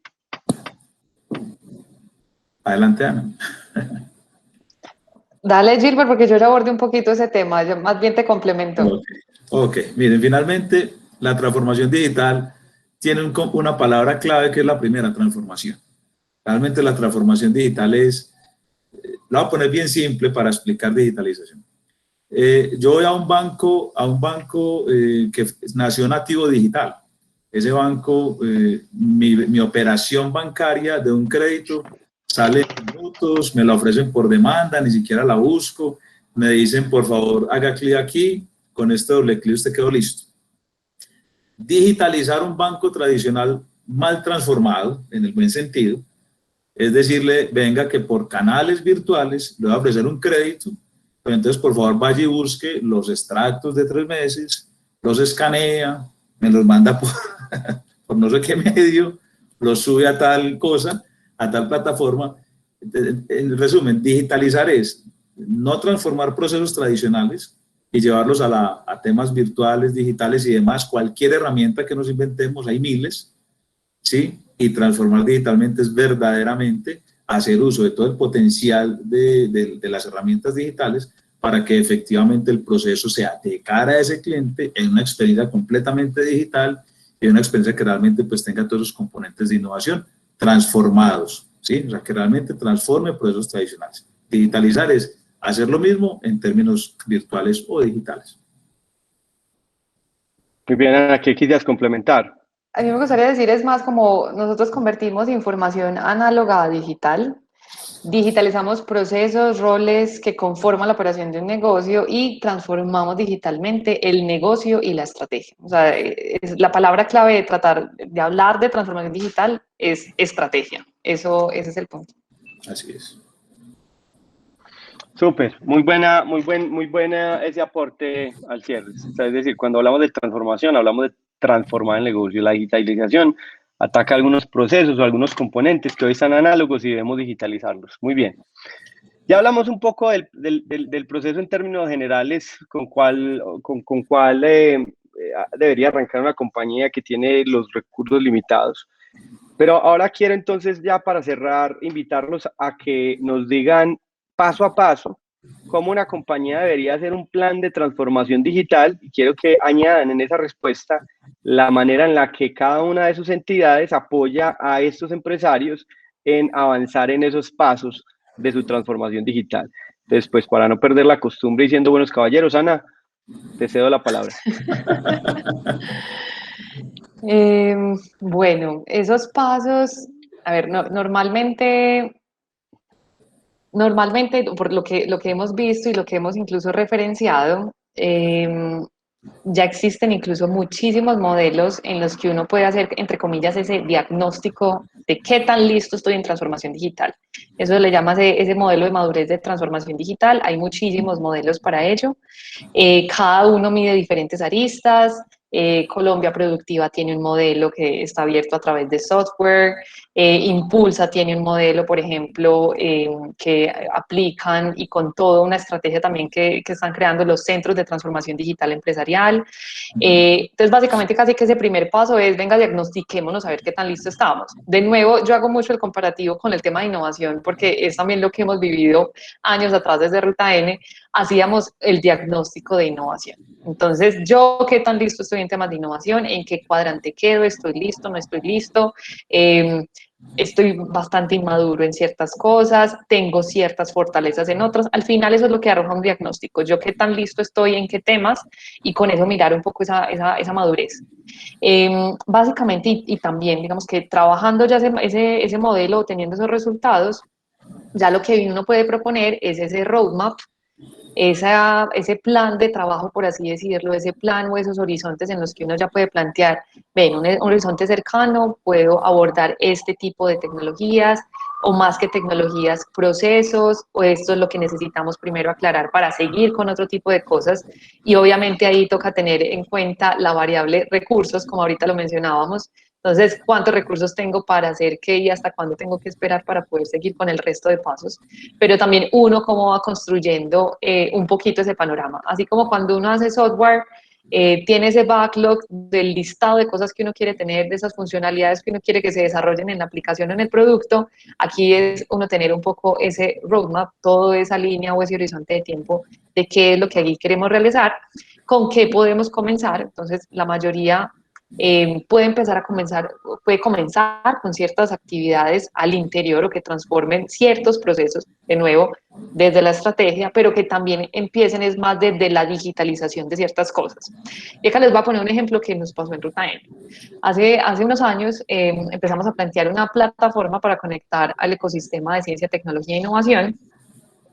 Adelante, Ana. Dale, Gilbert, porque yo ya abordé un poquito ese tema, yo más bien te complemento. Ok, miren, finalmente la transformación digital tiene una palabra clave que es la primera, transformación. Realmente la transformación digital es, la voy a poner bien simple para explicar digitalización. Yo voy a un banco que nació nativo digital. Ese banco, mi operación bancaria de un crédito sale en minutos, me la ofrecen por demanda, ni siquiera la busco, me dicen por favor haga clic aquí, con este doble clic usted quedó listo. Digitalizar un banco tradicional mal transformado, en el buen sentido, es decirle, venga que por canales virtuales le voy a ofrecer un crédito, pero entonces por favor vaya y busque los extractos de 3 meses, los escanea, me los manda por no sé qué medio, los sube a tal cosa, a tal plataforma. En resumen, digitalizar es no transformar procesos tradicionales y llevarlos a temas virtuales, digitales y demás, cualquier herramienta que nos inventemos, hay miles, ¿sí? Y transformar digitalmente es verdaderamente hacer uso de todo el potencial de las herramientas digitales para que efectivamente el proceso sea de cara a ese cliente en una experiencia completamente digital y una experiencia que realmente pues tenga todos los componentes de innovación transformados, ¿sí? O sea, que realmente transforme procesos tradicionales. Digitalizar es hacer lo mismo en términos virtuales o digitales. Muy bien, Ana, ¿qué quisieras complementar? A mí me gustaría decir, es más como nosotros convertimos información análoga a digital, digitalizamos procesos, roles que conforman la operación de un negocio y transformamos digitalmente el negocio y la estrategia. O sea, la palabra clave de hablar de transformación digital es estrategia. Ese es el punto. Así es. Súper, muy buena ese aporte al cierre. O sea, es decir, cuando hablamos de transformación, hablamos de transformar el negocio. La digitalización ataca algunos procesos o algunos componentes que hoy están análogos y debemos digitalizarlos. Muy bien. Ya hablamos un poco del proceso en términos generales, con cuál debería arrancar una compañía que tiene los recursos limitados. Pero ahora quiero entonces, ya para cerrar, invitarlos a que nos digan paso a paso cómo una compañía debería hacer un plan de transformación digital, y quiero que añadan en esa respuesta la manera en la que cada una de sus entidades apoya a estos empresarios en avanzar en esos pasos de su transformación digital. Entonces, pues para no perder la costumbre y siendo buenos caballeros, Ana, te cedo la palabra. Bueno, esos pasos, a ver, normalmente, por lo que hemos visto y lo que hemos incluso referenciado, ya existen incluso muchísimos modelos en los que uno puede hacer, entre comillas, ese diagnóstico de qué tan listo estoy en transformación digital. Eso le llama ese modelo de madurez de transformación digital. Hay muchísimos modelos para ello. Cada uno mide diferentes aristas. Colombia Productiva tiene un modelo que está abierto a través de software, Impulsa tiene un modelo, por ejemplo, que aplican y con toda una estrategia también que están creando los centros de transformación digital empresarial. Entonces, básicamente, casi que ese primer paso es, venga, diagnostiquémonos a ver qué tan listo estamos. De nuevo, yo hago mucho el comparativo con el tema de innovación, porque es también lo que hemos vivido años atrás desde Ruta N, hacíamos el diagnóstico de innovación. Entonces, yo qué tan listo estoy en temas de innovación, en qué cuadrante quedo, estoy listo, no estoy listo, estoy bastante inmaduro en ciertas cosas, tengo ciertas fortalezas en otras. Al final eso es lo que arroja un diagnóstico, yo qué tan listo estoy en qué temas y con eso mirar un poco esa madurez. Básicamente, y también digamos que trabajando ya ese modelo, teniendo esos resultados, ya lo que uno puede proponer es ese roadmap, ese plan de trabajo, por así decirlo, ese plan o esos horizontes en los que uno ya puede plantear, ven, un horizonte cercano, puedo abordar este tipo de tecnologías, o más que tecnologías, procesos, o esto es lo que necesitamos primero aclarar para seguir con otro tipo de cosas, y obviamente ahí toca tener en cuenta la variable recursos, como ahorita lo mencionábamos. Entonces, ¿cuántos recursos tengo para hacer qué y hasta cuándo tengo que esperar para poder seguir con el resto de pasos? Pero también uno cómo va construyendo un poquito ese panorama. Así como cuando uno hace software, tiene ese backlog del listado de cosas que uno quiere tener, de esas funcionalidades que uno quiere que se desarrollen en la aplicación o en el producto, aquí es uno tener un poco ese roadmap, toda esa línea o ese horizonte de tiempo de qué es lo que aquí queremos realizar, con qué podemos comenzar. Entonces, la mayoría puede comenzar con ciertas actividades al interior o que transformen ciertos procesos, de nuevo, desde la estrategia, pero que también empiecen es más desde la digitalización de ciertas cosas. Y acá les voy a poner un ejemplo que nos pasó en Ruta N. Hace unos años empezamos a plantear una plataforma para conectar al ecosistema de ciencia, tecnología e innovación.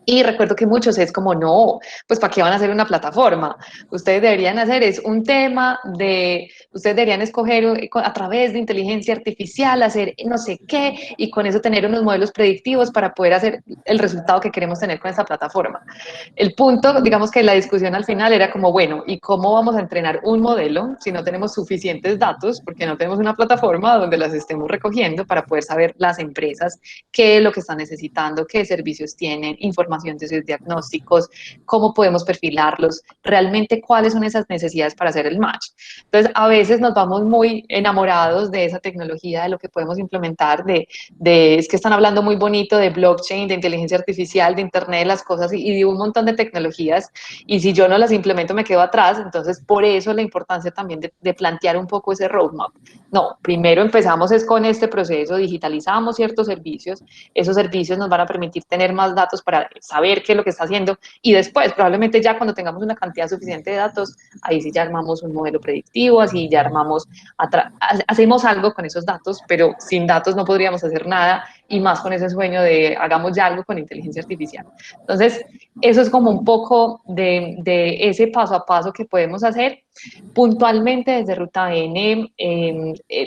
Y recuerdo que muchos es como, no, pues ¿para qué van a hacer una plataforma? Ustedes deberían hacer es un tema ustedes deberían escoger a través de inteligencia artificial, hacer no sé qué, y con eso tener unos modelos predictivos para poder hacer el resultado que queremos tener con esa plataforma. El punto, digamos que la discusión al final era como, bueno, ¿y cómo vamos a entrenar un modelo si no tenemos suficientes datos, porque no tenemos una plataforma donde las estemos recogiendo para poder saber las empresas qué es lo que están necesitando, qué servicios tienen, información de sus diagnósticos, cómo podemos perfilarlos, realmente cuáles son esas necesidades para hacer el match? Entonces, a veces nos vamos muy enamorados de esa tecnología, de lo que podemos implementar, es que están hablando muy bonito de blockchain, de inteligencia artificial, de Internet de las cosas y de un montón de tecnologías, y si yo no las implemento me quedo atrás. Entonces, por eso la importancia también de plantear un poco ese roadmap. No, primero empezamos es con este proceso, digitalizamos ciertos servicios, esos servicios nos van a permitir tener más datos para saber qué es lo que está haciendo, y después, probablemente ya cuando tengamos una cantidad suficiente de datos, ahí sí ya armamos un modelo predictivo, así ya hacemos algo con esos datos, pero sin datos no podríamos hacer nada, y más con ese sueño de hagamos ya algo con inteligencia artificial. Entonces, eso es como un poco de ese paso a paso que podemos hacer. Puntualmente desde Ruta N,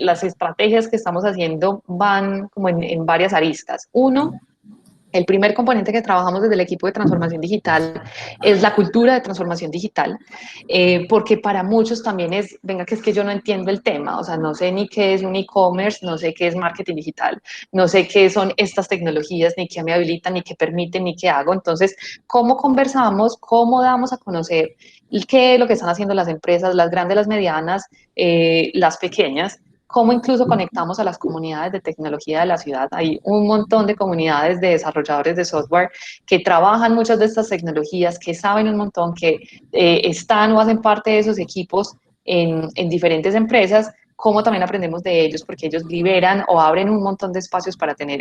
las estrategias que estamos haciendo van como en varias aristas. Uno, el primer componente que trabajamos desde el equipo de transformación digital es la cultura de transformación digital, porque para muchos también es, venga, que es que yo no entiendo el tema, o sea, no sé ni qué es un e-commerce, no sé qué es marketing digital, no sé qué son estas tecnologías, ni qué me habilitan, ni qué permiten, ni qué hago. Entonces, ¿cómo conversamos? ¿Cómo damos a conocer qué es lo que están haciendo las empresas, las grandes, las medianas, las pequeñas? Cómo incluso conectamos a las comunidades de tecnología de la ciudad. Hay un montón de comunidades de desarrolladores de software que trabajan muchas de estas tecnologías, que saben un montón, que están o hacen parte de esos equipos en diferentes empresas. Cómo también aprendemos de ellos, porque ellos liberan o abren un montón de espacios para tener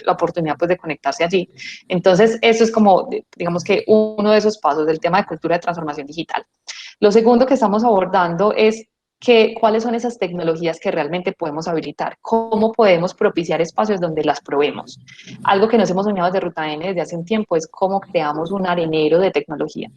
la oportunidad pues, de conectarse allí. Entonces, eso es como, digamos que uno de esos pasos del tema de cultura de transformación digital. Lo segundo que estamos abordando es cuáles son esas tecnologías que realmente podemos habilitar, cómo podemos propiciar espacios donde las probemos. Algo que nos hemos soñado desde Ruta N desde hace un tiempo es cómo creamos un arenero de tecnología.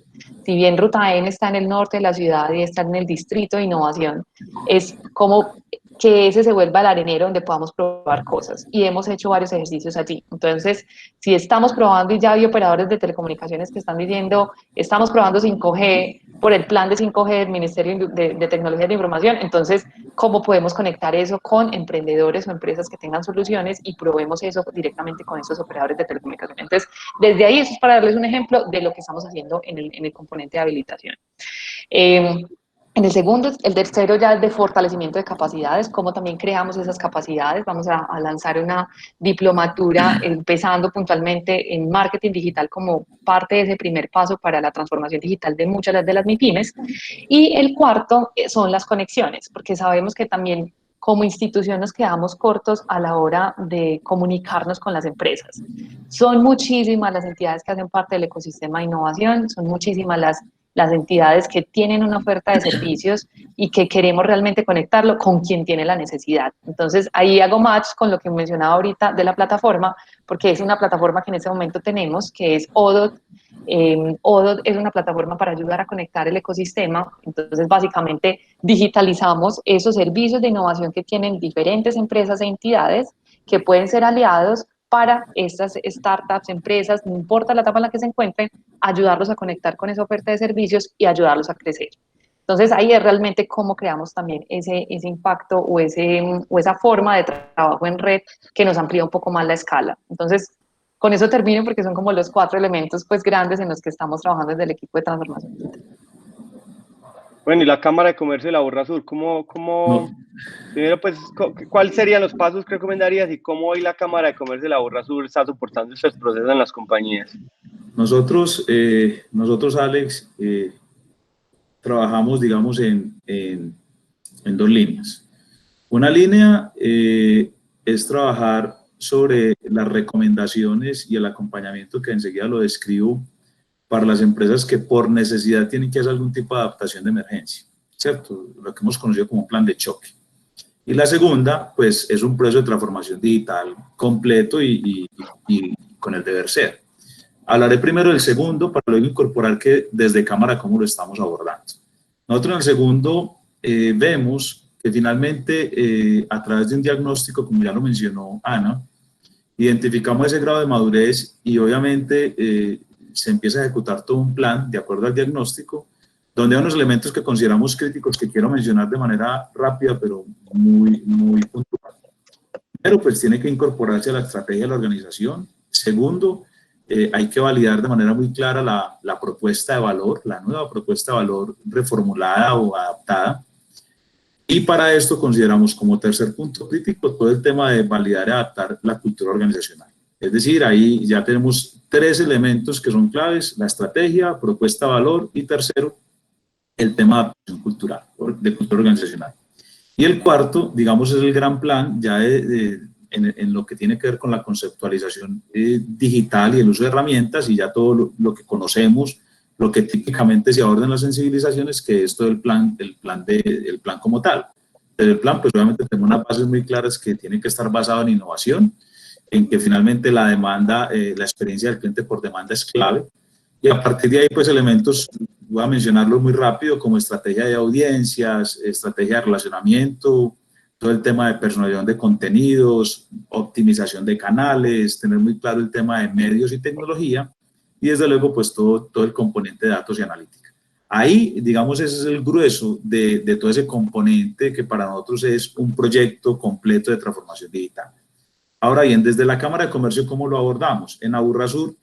Si bien Ruta N está en el norte de la ciudad y está en el distrito de innovación, es como que ese se vuelva el arenero donde podamos probar cosas, y hemos hecho varios ejercicios allí. Entonces, si estamos probando, y ya hay operadores de telecomunicaciones que están diciendo, estamos probando 5G, por el plan de 5G del Ministerio de Tecnología de Información. Entonces, ¿cómo podemos conectar eso con emprendedores o empresas que tengan soluciones y probemos eso directamente con esos operadores de telecomunicación? Entonces, desde ahí, eso es para darles un ejemplo de lo que estamos haciendo en el componente de habilitación. En el segundo, el tercero ya es de fortalecimiento de capacidades, cómo también creamos esas capacidades. Vamos a lanzar una diplomatura empezando puntualmente en marketing digital como parte de ese primer paso para la transformación digital de muchas de las MIPYMES. Y el cuarto son las conexiones, porque sabemos que también como institución nos quedamos cortos a la hora de comunicarnos con las empresas. Son muchísimas las entidades que hacen parte del ecosistema de innovación, son muchísimas las entidades que tienen una oferta de servicios y que queremos realmente conectarlo con quien tiene la necesidad. Entonces, ahí hago match con lo que mencionaba ahorita de la plataforma, porque es una plataforma que en este momento tenemos, que es ODOT. ODOT es una plataforma para ayudar a conectar el ecosistema. Entonces, básicamente, digitalizamos esos servicios de innovación que tienen diferentes empresas e entidades que pueden ser aliados para estas startups, empresas, no importa la etapa en la que se encuentren, ayudarlos a conectar con esa oferta de servicios y ayudarlos a crecer. Entonces, ahí es realmente cómo creamos también ese impacto o esa forma de trabajo en red que nos amplía un poco más la escala. Entonces, con eso termino porque son como los 4 elementos pues grandes en los que estamos trabajando desde el equipo de transformación digital. Bueno, y la Cámara de Comercio de la Burra Sur, primero, pues, ¿cuáles serían los pasos que recomendarías y cómo hoy la Cámara de Comercio de la Burra Sur está soportando estos procesos en las compañías? Nosotros, Alex, trabajamos, digamos, en 2 líneas. Una línea es trabajar sobre las recomendaciones y el acompañamiento que enseguida lo describo para las empresas que por necesidad tienen que hacer algún tipo de adaptación de emergencia, ¿cierto? Lo que hemos conocido como un plan de choque. Y la segunda, pues, es un proceso de transformación digital completo y con el deber ser. Hablaré primero del segundo para luego incorporar que desde Cámara cómo lo estamos abordando. Nosotros en el segundo vemos que finalmente a través de un diagnóstico, como ya lo mencionó Ana, identificamos ese grado de madurez y obviamente se empieza a ejecutar todo un plan de acuerdo al diagnóstico, donde hay unos elementos que consideramos críticos que quiero mencionar de manera rápida, pero muy puntual. Primero, pues tiene que incorporarse a la estrategia de la organización. Segundo, hay que validar de manera muy clara la propuesta de valor, la nueva propuesta de valor reformulada o adaptada. Y para esto consideramos como tercer punto crítico todo el tema de validar y adaptar la cultura organizacional. Es decir, ahí ya tenemos 3 elementos que son claves: la estrategia, propuesta de valor y tercero, el tema de adaptación cultural, de cultura organizacional. Y el cuarto, digamos, es el gran plan ya en lo que tiene que ver con la conceptualización digital y el uso de herramientas y ya todo lo que conocemos, lo que típicamente se aborda en las sensibilizaciones, que es todo el plan como tal. Pero el plan, pues obviamente tenemos unas bases muy claras que tienen que estar basado en innovación, en que finalmente la demanda, la experiencia del cliente por demanda es clave. Y a partir de ahí, pues elementos, voy a mencionarlos muy rápido, como estrategia de audiencias, estrategia de relacionamiento, todo el tema de personalización de contenidos, optimización de canales, tener muy claro el tema de medios y tecnología, y desde luego, pues todo el componente de datos y analítica. Ahí, digamos, ese es el grueso de todo ese componente que para nosotros es un proyecto completo de transformación digital. Ahora bien, desde la Cámara de Comercio, ¿cómo lo abordamos? En Aburra Sur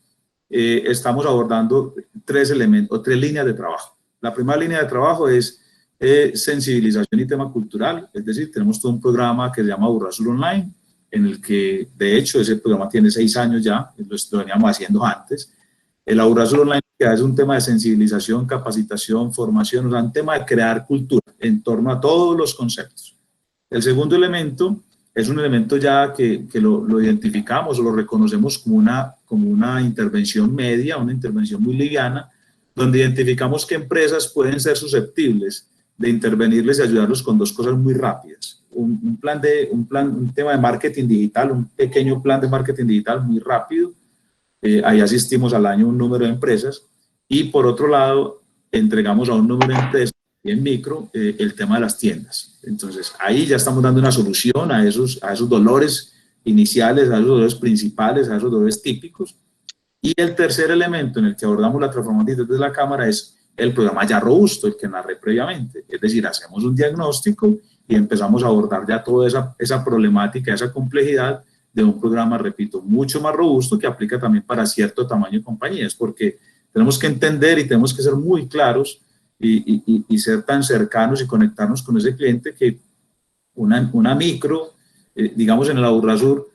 estamos abordando 3 elementos, 3 líneas de trabajo. La primera línea de trabajo es sensibilización y tema cultural, es decir, tenemos todo un programa que se llama Aburra Sur Online, en el que, de hecho, ese programa tiene 6 años ya, lo veníamos haciendo antes. El Aburra Sur Online es un tema de sensibilización, capacitación, formación, o sea, un tema de crear cultura en torno a todos los conceptos. El segundo elemento es un elemento ya que lo identificamos o lo reconocemos como una intervención media, una intervención muy liviana, donde identificamos que empresas pueden ser susceptibles de intervenirles y ayudarlos con 2 cosas muy rápidas. Un tema de marketing digital, un pequeño plan de marketing digital muy rápido. Ahí asistimos al año un número de empresas y por otro lado entregamos a un número de empresas en micro el tema de las tiendas. Entonces ahí ya estamos dando una solución a esos dolores iniciales, a esos dolores principales, a esos dolores típicos. Y el tercer elemento en el que abordamos la transformación desde la Cámara es el programa ya robusto, el que narré previamente. Es decir, hacemos un diagnóstico y empezamos a abordar ya toda esa problemática, esa complejidad de un programa, repito, mucho más robusto que aplica también para cierto tamaño de compañías, porque tenemos que entender y tenemos que ser muy claros y ser tan cercanos y conectarnos con ese cliente que una micro, digamos en el Aburrasur,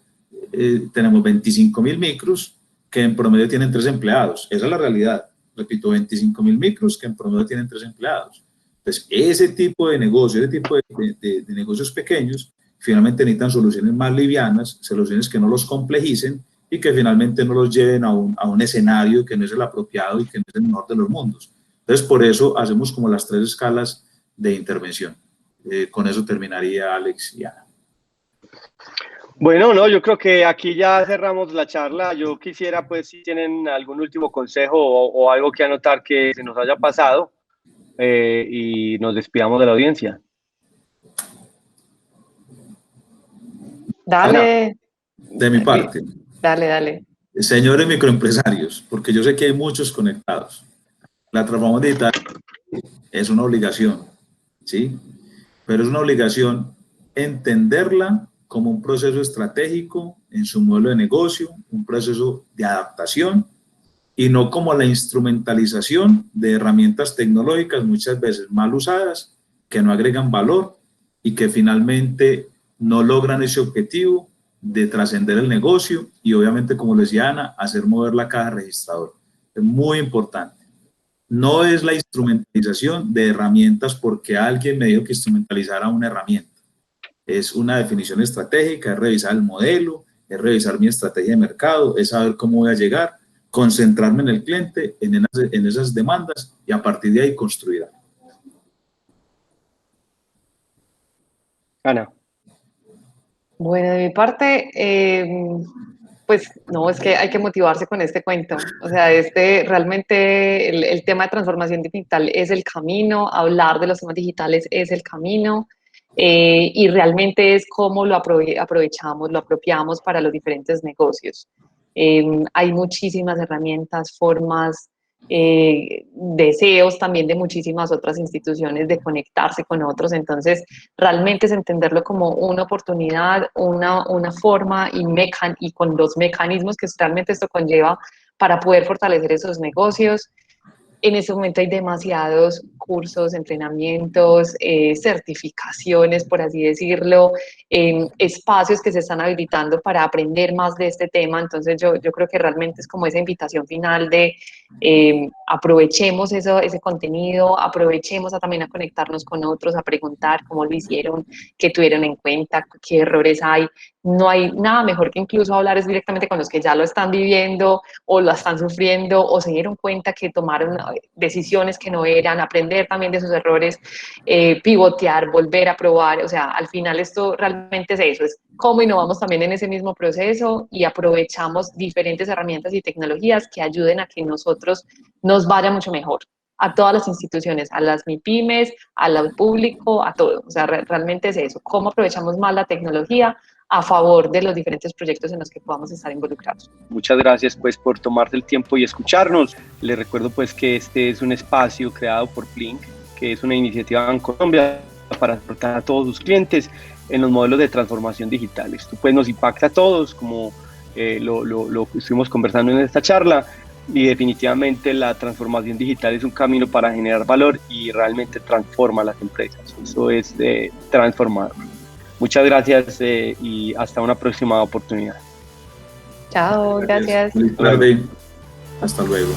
tenemos 25.000 micros que en promedio tienen 3 empleados. Esa es la realidad. Repito, 25.000 micros que en promedio tienen 3 empleados. Entonces, ese tipo de negocio, ese tipo de negocios pequeños, finalmente necesitan soluciones más livianas, soluciones que no los complejicen y que finalmente no los lleven a un escenario que no es el apropiado y que no es el mejor de los mundos. Entonces, por eso hacemos como las 3 escalas de intervención. Con eso terminaría, Alex y Ana. Bueno, no, yo creo que aquí ya cerramos la charla. Yo quisiera, pues, si tienen algún último consejo o algo que anotar que se nos haya pasado y nos despidamos de la audiencia. Dale. Ana, de mi parte. Dale. Señores microempresarios, porque yo sé que hay muchos conectados. La transformación digital es una obligación, ¿sí? Pero es una obligación entenderla como un proceso estratégico en su modelo de negocio, un proceso de adaptación y no como la instrumentalización de herramientas tecnológicas muchas veces mal usadas, que no agregan valor y que finalmente no logran ese objetivo de trascender el negocio y obviamente, como decía Ana, hacer mover la caja registradora. Es muy importante. No es la instrumentalización de herramientas porque alguien me dijo que instrumentalizara una herramienta. Es una definición estratégica, es revisar el modelo, es revisar mi estrategia de mercado, es saber cómo voy a llegar, concentrarme en el cliente, en esas demandas y a partir de ahí construir. Ana. Bueno, de mi parte, pues no, es que hay que motivarse con este cuento. O sea, realmente el tema de transformación digital es el camino, hablar de los temas digitales es el camino y realmente es cómo lo aprovechamos, lo apropiamos para los diferentes negocios. Hay muchísimas herramientas, formas, deseos también de muchísimas otras instituciones de conectarse con otros. Entonces, realmente es entenderlo como una oportunidad, una forma y con los mecanismos que realmente esto conlleva para poder fortalecer esos negocios. En este momento hay demasiados cursos, entrenamientos, certificaciones, por así decirlo, espacios que se están habilitando para aprender más de este tema. Entonces yo creo que realmente es como esa invitación final de aprovechemos ese contenido, aprovechemos también a conectarnos con otros, a preguntar cómo lo hicieron, qué tuvieron en cuenta, qué errores hay. No hay nada mejor que incluso hablar directamente con los que ya lo están viviendo o lo están sufriendo o se dieron cuenta que tomaron decisiones que no eran, aprender también de sus errores, pivotear, volver a probar. O sea, al final esto realmente es eso, es cómo innovamos también en ese mismo proceso y aprovechamos diferentes herramientas y tecnologías que ayuden a que nosotros nos vaya mucho mejor a todas las instituciones, a las MIPYMES, al público, a todo. O sea, realmente es eso, cómo aprovechamos más la tecnología a favor de los diferentes proyectos en los que podamos estar involucrados. Muchas gracias pues por tomarse el tiempo y escucharnos. Les recuerdo pues que este es un espacio creado por Plink, que es una iniciativa en Colombia para aportar a todos sus clientes en los modelos de transformación digital. Esto pues nos impacta a todos, como lo estuvimos conversando en esta charla, y definitivamente la transformación digital es un camino para generar valor y realmente transforma las empresas. Eso es transformador. Muchas gracias y hasta una próxima oportunidad. Chao, gracias. Feliz tarde. Hasta luego.